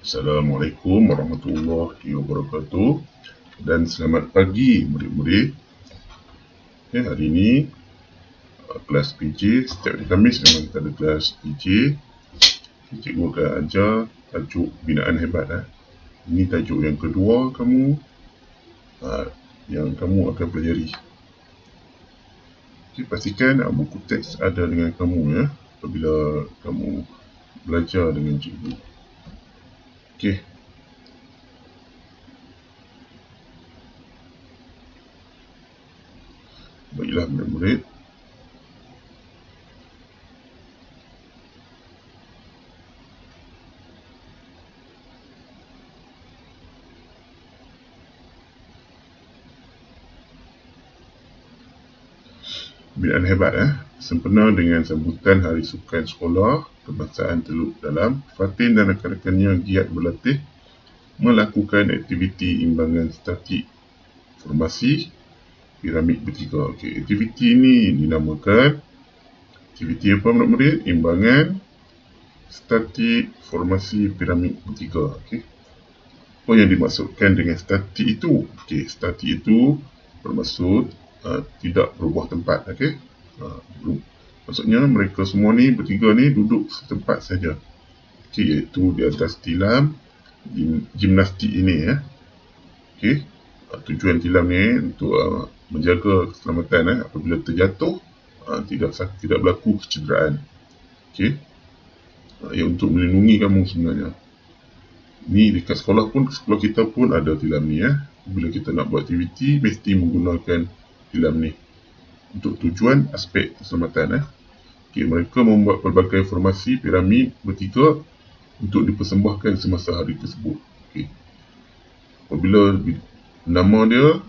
Assalamualaikum warahmatullahi wabarakatuh dan selamat pagi murid-murid. Hari ini kelas PJ, setiap hari Khamis memang kita ada kelas PJ. Cikgu akan ajar tajuk binaan hebat. Ini tajuk yang kedua yang kamu akan pelajari. Pastikan buku teks ada dengan kamu apabila kamu belajar dengan cikgu. Baiklah murid-murid. Binaan hebat sempena dengan sambutan Hari Sukan Sekolah Kebangsaan Teluk Dalam, Fatin dan rakan-rakannya giat berlatih melakukan aktiviti imbangan statik formasi piramid bertiga. Aktiviti ini dinamakan aktiviti apa murid-murid? Imbangan statik formasi piramid bertiga. Apa yang dimaksudkan dengan statik itu? Statik itu bermaksud tidak berubah tempat. Maksudnya mereka semua ni bertiga ni duduk setempat saja. Iaitu di atas tilam gimnastik ini. Tujuan tilam ni untuk menjaga keselamatan apabila terjatuh tidak berlaku kecederaan. Untuk melindungi kamu sebenarnya. Ni dekat sekolah kita pun ada tilam ni. Bila kita nak buat aktiviti mesti menggunakan tilam ni untuk tujuan aspek keselamatan. Mereka membuat pelbagai formasi piramid bertiga untuk dipersembahkan semasa hari tersebut. Apabila nama dia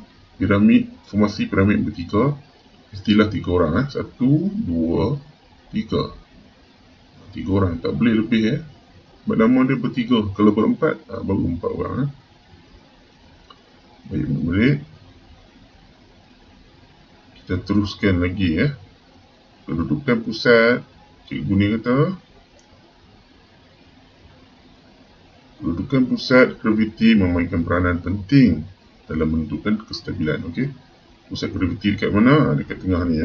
formasi piramid bertiga, mestilah 3 orang. 1, 2, 3. 3 orang, tak boleh lebih. Sebab nama dia bertiga. Kalau berempat, baru 4 orang. Baik murid-murid, kita teruskan lagi. Kedudukan pusat, cikgu ni kata kedudukan pusat graviti memainkan peranan penting dalam menentukan kestabilan. Pusat graviti dekat mana? Dekat tengah ni.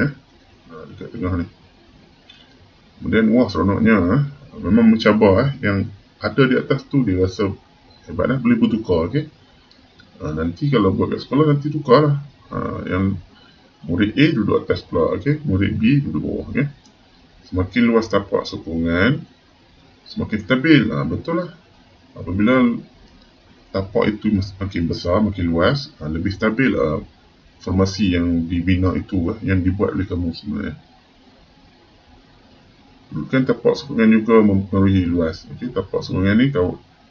Dekat tengah ni. Kemudian seronoknya memang mencabar. Yang ada di atas tu dia rasa hebat. Boleh bertukar. Nanti kalau buat kat sekolah nanti tukar lah. Yang murid A duduk atas pula. Murid B duduk bawah. Semakin luas tapak sokongan, semakin stabil. Betul lah. Apabila tapak itu makin besar, makin luas, lebih stabil formasi yang dibina itu, yang dibuat oleh kamu sebenarnya. Kedudukan tapak sokongan juga mempengaruhi luas. Tapak sokongan ni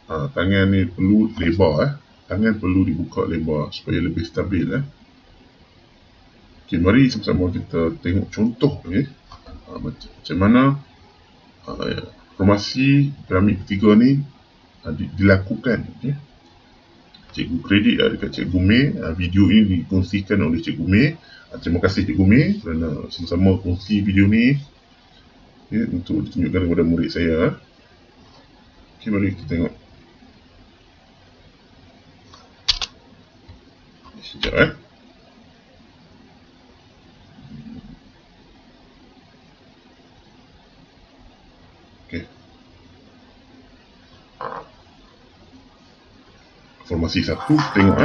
tangan ni perlu lebar. Tangan perlu dibuka lebar supaya lebih stabil. Mari sama-sama kita tengok contoh macam mana formasi piramid ketiga ni dilakukan. Cikgu kredit dekat Cikgu Mei. Video ini dikongsikan oleh Cikgu Mei. Terima kasih Cikgu Mei kerana sama-sama kongsi video ni untuk ditunjukkan kepada murid saya. Mari kita tengok. Sekejap. Formasi 1, tengok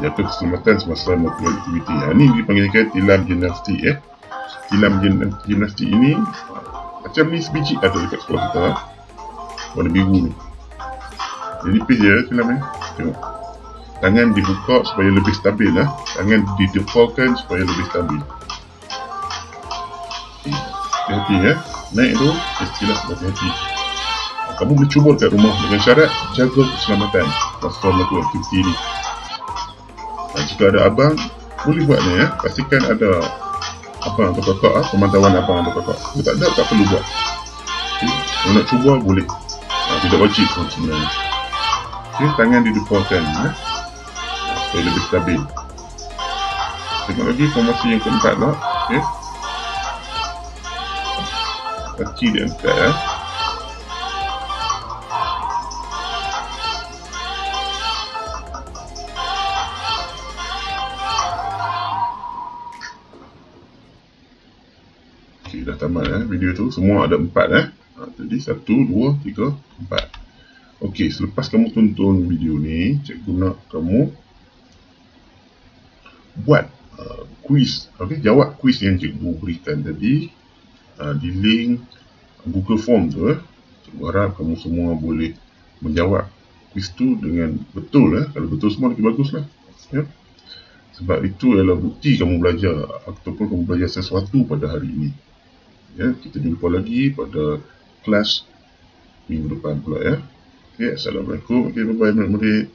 jaga keselamatan semasa melakukan aktiviti. Ini dipanggilkan tilam gimnastik. Tilam gimnastik ini macam ni sebiji ada dekat sekolah kita. Warna biru ni. Jadi nipis je tilam ni. Tengok. Tangan dibuka supaya lebih stabil. Tangan dideparkan supaya lebih stabil. Hati-hati. Naik tu mestilah hati-hati. Kamu boleh cuba kat rumah dengan syarat jaga keselamatan masa melakukan aktiviti ni. Jika ada abang, boleh buat ni. Pastikan ada abang atau kakak, pemantauan abang atau kakak. Kalau tak ada, tak perlu buat. Kalau nak cuba, boleh. Tidak wajib sebenarnya. Tangan dideparkan supaya lebih stabil. Tengok lagi formasi yang keempat lah. Kaki diangkat. tamat video tu. Semua ada 4 Jadi 1, 2, 3, 4. Okey, selepas kamu tonton video ni, cikgu nak kamu buat kuis. Okey, jawab kuis yang cikgu berikan tadi di link Google Form tu. Cikgu harap kamu semua boleh menjawab kuis tu dengan betul. Kalau betul semua lagi baguslah. Ya. Sebab itu adalah bukti kamu belajar ataupun kamu belajar sesuatu pada hari ini. Ya, kita jumpa lagi pada kelas minggu depan pula ya. Okay, Assalamualaikum. Okay, bye-bye murid-murid.